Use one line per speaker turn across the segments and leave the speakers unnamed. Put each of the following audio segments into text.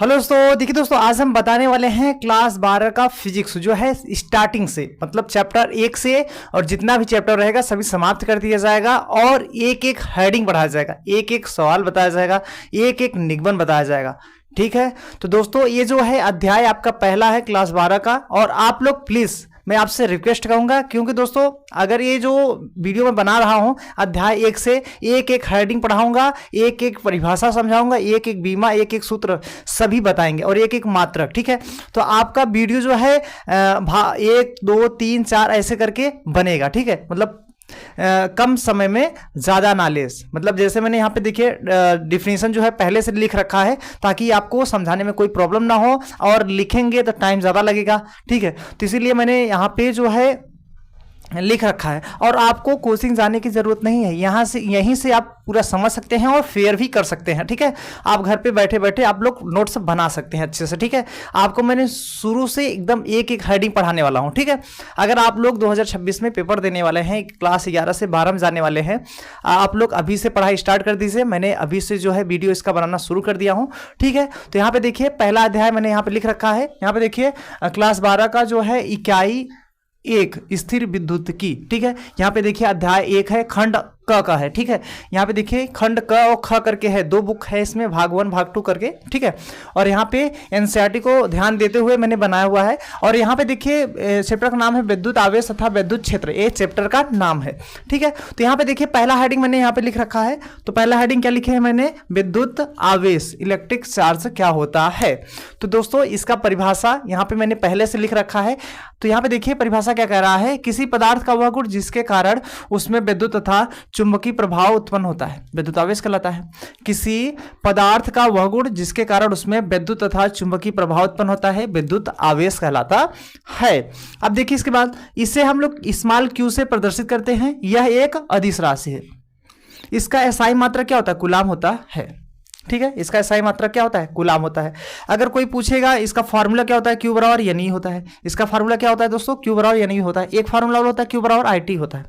Hello दोस्तों, देखिए दोस्तों, आज हम बताने वाले हैं क्लास 12 का फिजिक्स जो है स्टार्टिंग से, मतलब चैप्टर 1 से और जितना भी चैप्टर रहेगा सभी समाप्त कर दिया जाएगा और एक एक हेडिंग बढ़ाया जाएगा, एक एक सवाल बताया जाएगा, एक एक निगमन बताया जाएगा। ठीक है, तो दोस्तों ये जो है अध्याय आपका पहला है क्लास 12 का। और आप लोग प्लीज मैं आपसे रिक्वेस्ट करूंगा, क्योंकि दोस्तों अगर ये जो वीडियो मैं बना रहा हूं अध्याय 1 से एक एक हेडिंग पढ़ाऊंगा, एक एक परिभाषा समझाऊंगा, एक एक बीमा, एक एक सूत्र सभी बताएंगे और एक एक मात्रक। ठीक है, तो आपका वीडियो जो है 1 2 3 4 ऐसे करके बनेगा। ठीक है, मतलब कम समय में ज्यादा नॉलेज, मतलब जैसे मैंने यहाँ पे देखिए डिफिनीशन जो है पहले से लिख रखा है ताकि आपको समझाने में कोई प्रॉब्लम ना हो, और लिखेंगे तो टाइम ज्यादा लगेगा। ठीक है, तो इसीलिए मैंने यहाँ पे जो है लिख रखा है और आपको कोचिंग जाने की जरूरत नहीं है, यहाँ से यहीं से आप पूरा समझ सकते हैं और फेयर भी कर सकते हैं। ठीक है, आप घर पे बैठे बैठे आप लोग नोट्स बना सकते हैं अच्छे से। ठीक है, आपको मैंने शुरू से एकदम एक एक हेडिंग पढ़ाने वाला हूँ। ठीक है, अगर आप लोग 2026 में पेपर देने वाले हैं, क्लास 11 से 12 में जाने वाले हैं, आप लोग अभी से पढ़ाई स्टार्ट कर दीजिए। मैंने अभी से जो है वीडियो इसका बनाना शुरू कर दिया हूँ। ठीक है, तो यहाँ पे देखिए पहला अध्याय मैंने यहाँ पे लिख रखा है। यहाँ पे देखिए क्लास 12 का जो है इकाई 1 स्थिर विद्युत की। ठीक है, यहाँ पे देखिए अध्याय 1 है, खंड क का है। ठीक है, यहाँ पे देखिए खंड क और ख करके है, 2 बुक है इसमें, भाग 1 भाग 2 करके। ठीक है, और यहाँ पे एनसीईआरटी को ध्यान देते हुए मैंने बनाया हुआ है। और यहाँ पे देखिए चैप्टर का नाम है विद्युत आवेश तथा विद्युत क्षेत्र, ये चैप्टर का नाम है। ठीक है, तो यहाँ पे देखिए पहला हेडिंग मैंने यहाँ पे लिख रखा है। तो पहला हेडिंग क्या लिखे है मैंने, विद्युत आवेश, इलेक्ट्रिक चार्ज क्या होता है। तो दोस्तों इसका परिभाषा यहाँ पे मैंने पहले से लिख रखा है। तो यहाँ पे देखिए परिभाषा क्या कह रहा है, किसी पदार्थ का वह गुण जिसके कारण उसमें विद्युत तथा चुंबकीय प्रभाव उत्पन्न होता है, विद्युत आवेश कहलाता है। किसी पदार्थ का वह गुण जिसके कारण उसमें विद्युत तथा चुंबकीय प्रभाव उत्पन्न होता है, विद्युत आवेश कहलाता है। अब देखिए इसके बाद इसे हम लोग स्मॉल क्यू से प्रदर्शित करते हैं। यह एक अदिश राशि है। इसका एसआई मात्रा क्या होता है, कूलाम होता है। ठीक है, इसका एसआई मात्रा क्या होता है, कूलाम होता है। अगर कोई पूछेगा इसका फार्मूला क्या होता है, क्यू बराबर एन ई होता है। इसका फार्मूला क्या होता है दोस्तों, क्यू बराबर एन ई होता है। एक फार्मूला होता है क्यू बराबर आई टी होता है।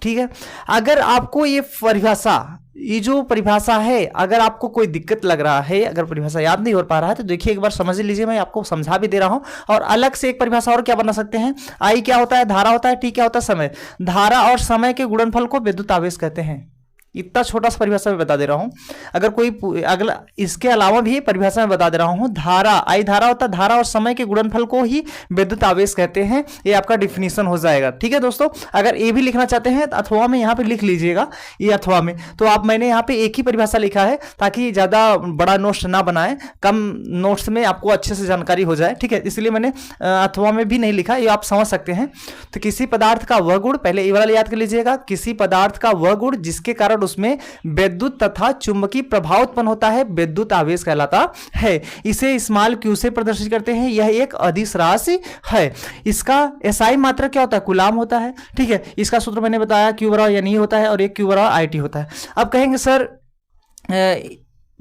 ठीक है, अगर आपको ये परिभाषा, ये जो परिभाषा है, अगर आपको कोई दिक्कत लग रहा है, अगर परिभाषा याद नहीं हो पा रहा है तो देखिए एक बार समझ लीजिए, मैं आपको समझा भी दे रहा हूं। और अलग से एक परिभाषा और क्या बना सकते हैं, आई क्या होता है, धारा होता है, टी क्या होता है, समय। धारा और समय के गुणनफल को विद्युत आवेश कहते हैं। इतना छोटा सा परिभाषा में बता दे रहा हूं। अगर कोई अगला इसके अलावा भी परिभाषा में बता दे रहा हूं, धारा, आई धारा होता है, धारा और समय के गुणनफल को ही विद्युत आवेश कहते हैं। ये आपका डिफिनीशन हो जाएगा। ठीक है दोस्तों, अगर ये भी लिखना चाहते हैं तो अथवा में यहाँ पे लिख लीजिएगा, ये अथवा में। तो आप मैंने यहाँ पे एक ही परिभाषा लिखा है ताकि ज्यादा बड़ा नोट्स ना बनाए, कम नोट्स में आपको अच्छे से जानकारी हो जाए। ठीक है, इसलिए मैंने अथवा में भी नहीं लिखा, ये आप समझ सकते हैं। तो किसी पदार्थ का वह गुण, पहले ये वाला याद कर लीजिएगा, किसी पदार्थ का वह गुण जिसके कारण उसमें विद्युत तथा चुंबकीय प्रभाव उत्पन्न होता है, विद्युत आवेश कहलाता है। इसे स्मॉल क्यू से प्रदर्शित करते हैं। यह एक अदिश राशि है। इसका एसआई मात्रा क्या होता है, कूलाम होता है। ठीक है, इसका सूत्र मैंने बताया क्यू बराबर एन ई होता है और एक क्यू बराबर आई टी होता है। अब कहेंगे सर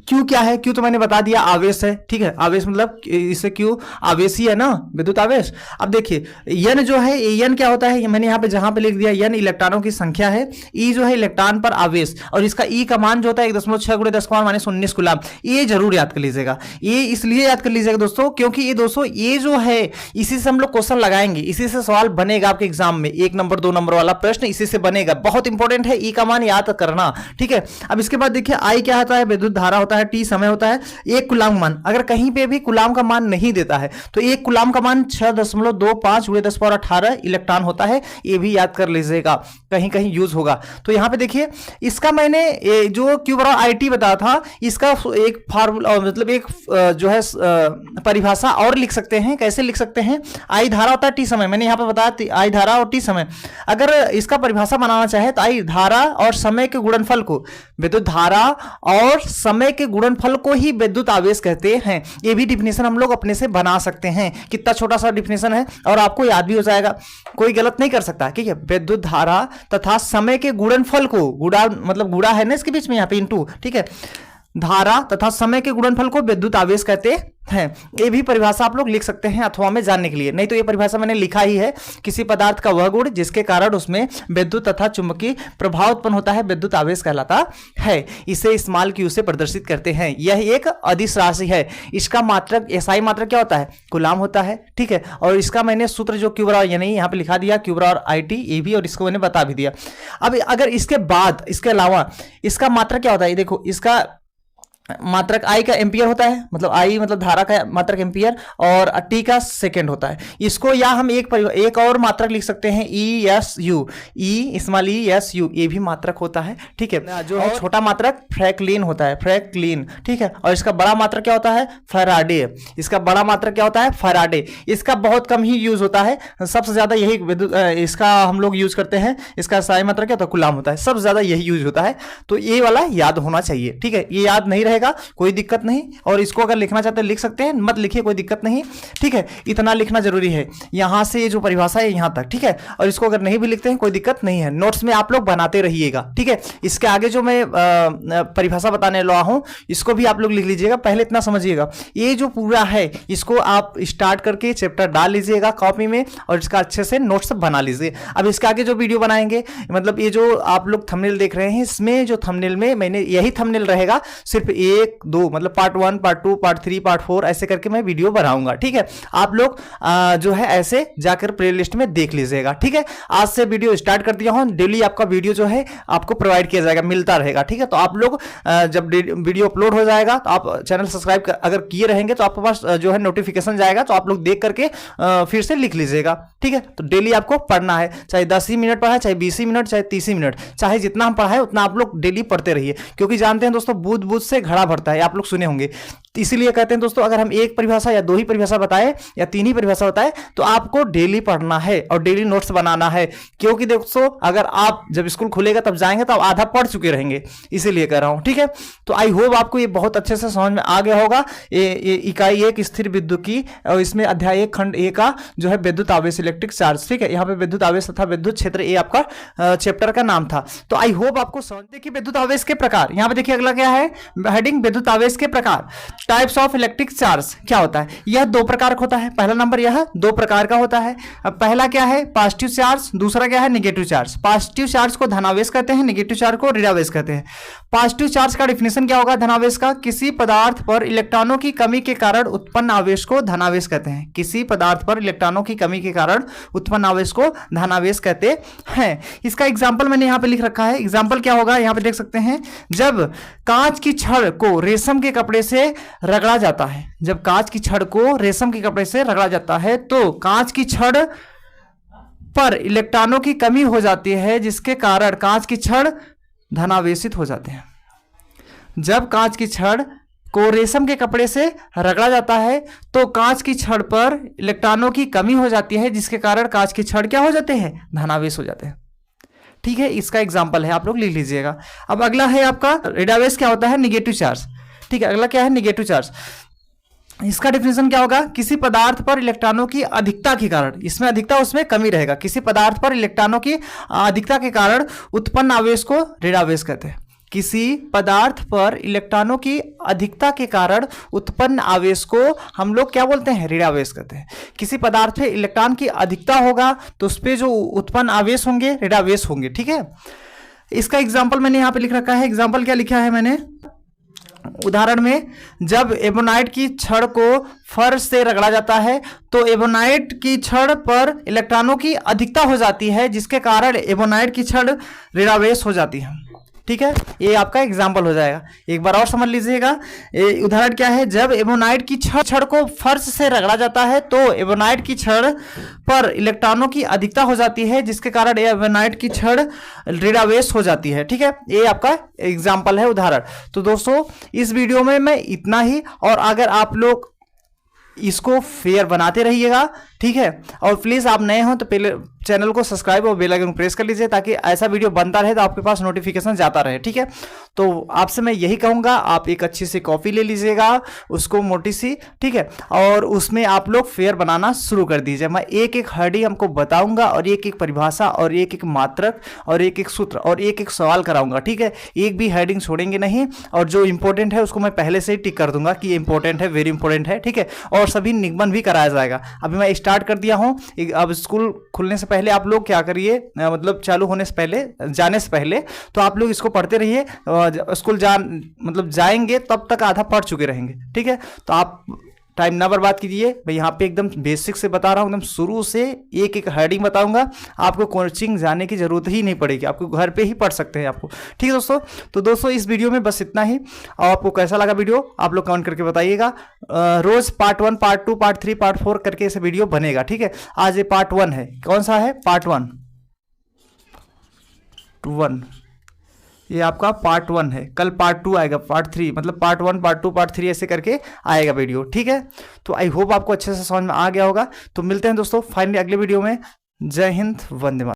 क्यू क्या है, क्यू तो मैंने बता दिया, आवेश है। ठीक है, आवेश मतलब इससे क्यू आवेश ही है ना, विद्युत आवेश। अब देखिए यन जो है, यन क्या होता है, मैंने यहाँ पे जहां पे लिख दिया, यन इलेक्ट्रॉनों की संख्या है, ई जो है इलेक्ट्रॉन पर आवेश, और इसका ई का मान जो होता है 1.6 × 10⁻19 कूलाम। ये जरूर याद कर लीजिएगा। ये इसलिए याद कर लीजिएगा दोस्तों क्योंकि ये दोस्तों ये जो है इसी से हम लोग क्वेश्चन लगाएंगे, इसी से सवाल बनेगा आपके एग्जाम में। 1 नंबर 2 नंबर वाला प्रश्न इसी से बनेगा, बहुत इंपॉर्टेंट है, ई का मान याद करना। ठीक है, अब इसके बाद देखिए आई क्या होता है, विद्युत धारा होता है, टी समय होता है, एक कूलाम मान। अगर कहीं पे भी कूलाम का मान नहीं देता है तो एक कूलाम का मान 6.25 × 10⁻18 इलेक्ट्रॉन होता है। ये भी याद कर लीजिएगा, कहीं कहीं यूज होगा। तो यहां पे देखिए इसका मैंने जो क्यू बराबर आई टी बताया था, इसका एक फार्मूला, मतलब एक जो है परिभाषा और लिख सकते हैं। कैसे लिख सकते हैं, आई धारा होता है, टी समय। मैंने यहां पे बताया आई धारा और टी समय। अगर इसका परिभाषा बनाना चाहे तो आई धारा और समय के गुणनफल को, विद्युत धारा और समय के गुणनफल को ही विद्युत आवेश कहते हैं। ये भी डिफिनेशन हम लोग अपने से बना सकते हैं। कितना छोटा सा डिफिनेशन है और आपको याद भी हो जाएगा, कोई गलत नहीं कर सकता। ठीक है, विद्युत धारा तथा समय के गुणनफल को, गुणा मतलब गुणा है ना इसके बीच में यहाँ पे इंटू। ठीक है, धारा तथा समय के गुणनफल को विद्युत आवेश कहते है। ये भी परिभाषा आप लोग लिख सकते हैं अथवा में जानने के लिए, नहीं तो ये परिभाषा मैंने लिखा ही है, किसी पदार्थ का वह गुण जिसके कारण उसमें विद्युत तथा चुंबकीय प्रभाव उत्पन्न होता है विद्युत आवेश कहलाता है। इसे स्मॉल क्यू से प्रदर्शित करते हैं। यह एक अदिश राशि है। इसका मात्रक एसआई मात्रक क्या होता है? कूलाम होता है, ठीक है। और इसका मैंने सूत्र जो क्यू बराबर यानी यहाँ पे लिखा दिया क्यू बराबर IT ये भी, और इसको मैंने बता भी दिया। अब अगर इसके बाद इसके अलावा इसका मात्रक क्या होता है, देखो इसका मात्रक I का एम्पियर होता है, मतलब I मतलब धारा का मात्रक एम्पियर, और T का सेकंड होता है। इसको या हम एक और मात्रक लिख सकते हैं ESU, E स्मॉल ESU, ये भी मात्रक होता है, ठीक है। जो है छोटा मात्रक फ्रैंकलिन होता है, फ्रैंकलिन, ठीक है। और इसका बड़ा मात्रक क्या होता है? फैराडे। इसका बड़ा मात्रक क्या होता है? फैराडे। इसका बहुत कम ही यूज होता है, सबसे ज्यादा यही इसका हम लोग यूज करते हैं। इसका SI मात्रक क्या होता है? कूलाम होता है, सबसे ज्यादा यही यूज होता है। तो ये वाला याद होना चाहिए, ठीक है। ये याद नहीं कोई दिक्कत नहीं, और इसको अगर लिखना चाहते हैं लिख सकते हैं, मत लिखिए कोई दिक्कत नहीं, ठीक है। इतना लिखना जरूरी है, यहां से ये जो परिभाषा है यहां तक, ठीक है। और इसको अगर नहीं भी लिखते हैं कोई दिक्कत नहीं है, नोट्स में आप लोग बनाते रहिएगा, ठीक है। इसके आगे जो मैं परिभाषा बताने लगा हूं इसको भी आप लोग लिख लीजिएगा। पहले इतना समझिएगा, ये जो पूरा है इसको आप स्टार्ट करके चैप्टर डाल लीजिएगा कॉपी में, और इसका अच्छे से नोट्स बना लीजिए। अब इसके आगे जो वीडियो बनाएंगे, मतलब ये जो आप लोग थंबनेल देख रहे हैं, इसमें जो थंबनेल में मैंने यही थंबनेल रहेगा, सिर्फ 1 2 मतलब पार्ट 1 पार्ट 2 पार्ट 3 पार्ट 4 ऐसे करके मैं वीडियो बनाऊंगा, ठीक है। आप लोग जो है ऐसे जाकर प्लेलिस्ट में देख लीजिएगा, ठीक है। आज से वीडियो स्टार्ट कर दिया हूं, डेली आपका वीडियो जो है आपको प्रोवाइड किया जाएगा, मिलता रहेगा, ठीक है। तो आप लोग जब वीडियो अपलोड हो जाएगा तो आप चैनल सब्सक्राइब अगर किए रहेंगे तो आपके पास जो है नोटिफिकेशन जाएगा, तो आप लोग देख करके फिर से लिख लीजिएगा, ठीक है। तो डेली आपको पढ़ना है, चाहे 10 ही मिनट पढ़ाए, चाहे 20 ही मिनट, चाहे 30 ही मिनट, चाहे जितना हम पढ़ाए उतना आप लोग डेली पढ़ते रहिए, क्योंकि जानते हैं दोस्तों बूंद बूंद से घड़ा भरता है, आप लोग सुने होंगे। इसीलिए कहते हैं दोस्तों, अगर हम एक परिभाषा या 2 ही परिभाषा बताए या 3 ही परिभाषा बताए तो आपको डेली पढ़ना है और डेली नोट्स बनाना है, क्योंकि दोस्तों अगर आप जब स्कूल खुलेगा तब जाएंगे तो आप आधा पढ़ चुके रहेंगे, इसीलिए कह रहा हूं, ठीक है। तो आई होप आपको ये बहुत अच्छे से समझ में आ गया होगा। ये इकाई 1 स्थिर विद्युत की, और इसमें अध्याय 1 खंड A का जो है विद्युत आवेश इलेक्ट्रिक चार्ज, ठीक है। यहाँ पे विद्युत आवेश तथा विद्युत क्षेत्र ये आपका चैप्टर का नाम था। तो आई होप आपको समझ देखिए विद्युत आवेश के प्रकार। यहाँ पे देखिए अगला क्या है, हेडिंग विद्युत आवेश के प्रकार। टाइप्स ऑफ इलेक्ट्रिक चार्ज क्या होता है? यह 2 प्रकार का होता है। पहला नंबर यह 2 प्रकार का होता है। अब पहला क्या है? पॉजिटिव चार्ज, दूसरा क्या है? Negative charge. पॉजिटिव चार्ज को धनावेश कहते हैं, नेगेटिव चार्ज को ऋणावेश कहते हैं। पॉजिटिव चार्ज का डिफिनेशन क्या होगा धनावेश का? किसी पदार्थ पर इलेक्ट्रॉनों की कमी के कारण उत्पन्न आवेश को धनावेश कहते हैं। किसी पदार्थ पर इलेक्ट्रॉनों की कमी के कारण उत्पन्न आवेश को धनावेश कहते हैं। इसका एग्जाम्पल मैंने यहाँ पे लिख रखा है। एग्जाम्पल क्या होगा यहाँ पे देख सकते हैं, जब कांच की छड़ को रेशम के कपड़े से रगड़ा जाता है, जब कांच की छड़ को रेशम के कपड़े से रगड़ा जाता है तो कांच की छड़ पर इलेक्ट्रॉनों की कमी हो जाती है, जिसके कारण कांच की छड़ धनावेशित हो जाते हैं। जब कांच की छड़ को रेशम के कपड़े से रगड़ा जाता है तो कांच की छड़ पर इलेक्ट्रॉनों की कमी हो जाती है, जिसके कारण कांच की छड़ क्या हो जाते हैं? धनावेश हो जाते हैं, ठीक है। इसका एग्जाम्पल है, आप लोग लिख लीजिएगा। अब अगला है आपका ऋणावेश क्या होता है? निगेटिव चार्ज, ठीक है। अगला क्या है? Negative charge. इसका डिफिनेशन क्या होगा? किसी पदार्थ पर इलेक्ट्रॉनों की अधिकता के कारण, इसमें अधिकता उसमें कमी रहेगा, किसी पदार्थ पर इलेक्ट्रॉनों की अधिकता के कारण उत्पन्न आवेश को ऋणावेश कहते हैं। किसी पदार्थ पर इलेक्ट्रॉनों की अधिकता के कारण उत्पन्न आवेश को हम लोग क्या बोलते हैं? ऋणावेश कहते हैं। किसी पदार्थ पे इलेक्ट्रॉन की अधिकता होगा तो उस पे जो उत्पन्न आवेश होंगे ऋणावेश होंगे, ठीक है। इसका एग्जाम्पल मैंने यहाँ पे लिख रखा है। एग्जाम्पल क्या लिखा है मैंने? उदाहरण में, जब एबोनाइट की छड़ को फर्श से रगड़ा जाता है तो एबोनाइट की छड़ पर इलेक्ट्रॉनों की अधिकता हो जाती है, जिसके कारण एबोनाइट की छड़ ऋणावेश हो जाती है, ठीक है। ये आपका एग्जाम्पल हो जाएगा। एक बार और समझ लीजिएगा। उदाहरण क्या है? जब एबोनाइट की छड़ को फर्श से रगड़ा जाता है तो एबोनाइट की छड़ पर इलेक्ट्रॉनों की अधिकता हो जाती है, जिसके कारण एबोनाइट की छड़ ऋणावेश हो जाती है, ठीक है। ये आपका एग्जाम्पल है, उदाहरण। तो दोस्तों इस वीडियो में मैं इतना ही, और अगर आप लोग इसको फेयर बनाते रहिएगा ठीक है। और प्लीज़ आप नए हो तो पहले चैनल को सब्सक्राइब और बेल आइकन प्रेस कर लीजिए ताकि ऐसा वीडियो बनता रहे तो आपके पास नोटिफिकेशन जाता रहे, ठीक है। तो आपसे मैं यही कहूँगा, आप एक अच्छी सी कॉपी ले लीजिएगा, उसको मोटी सी, ठीक है, और उसमें आप लोग फेयर बनाना शुरू कर दीजिए। मैं एक एक हेडिंग हमको बताऊंगा और एक एक परिभाषा और एक एक मात्रक और एक एक सूत्र और एक एक सवाल कराऊंगा, ठीक है। एक भी हेडिंग छोड़ेंगे नहीं, और जो इंपॉर्टेंट है उसको मैं पहले से ही टिक कर दूंगा कि ये इंपॉर्टेंट है, वेरी इंपॉर्टेंट है, ठीक है। और सभी निगमन भी कराया जाएगा। अभी मैं स्टार्ट कर दिया हूँ। अब स्कूल खुलने से पहले आप लोग क्या करिए, मतलब चालू होने से पहले, जाने से पहले तो आप लोग इसको पढ़ते रहिए। स्कूल मतलब जाएंगे तब तक आधा पढ़ चुके रहेंगे, ठीक है। तो आप टाइम ना बर्बाद कीजिए। मैं यहाँ पे एकदम बेसिक से बता रहा हूँ, एकदम शुरू से एक एक हेडिंग बताऊंगा। आपको कोचिंग जाने की जरूरत ही नहीं पड़ेगी, आपको घर पे ही पढ़ सकते हैं आपको, ठीक है दोस्तों। तो दोस्तों इस वीडियो में बस इतना ही। और आपको कैसा लगा वीडियो आप लोग कमेंट करके बताइएगा। रोज पार्ट 1, पार्ट 2, पार्ट 3, पार्ट 4 करके ऐसे वीडियो बनेगा, ठीक है। आज ये पार्ट 1 है। कौन सा है? पार्ट 1। ये आपका पार्ट 1 है। कल पार्ट 2 आएगा, पार्ट 3, मतलब पार्ट 1, पार्ट 2, पार्ट 3 ऐसे करके आएगा वीडियो, ठीक है। तो आई होप आपको अच्छे से समझ में आ गया होगा। तो मिलते हैं दोस्तों फाइनली अगले वीडियो में। जय हिंद, वंदे मातरम।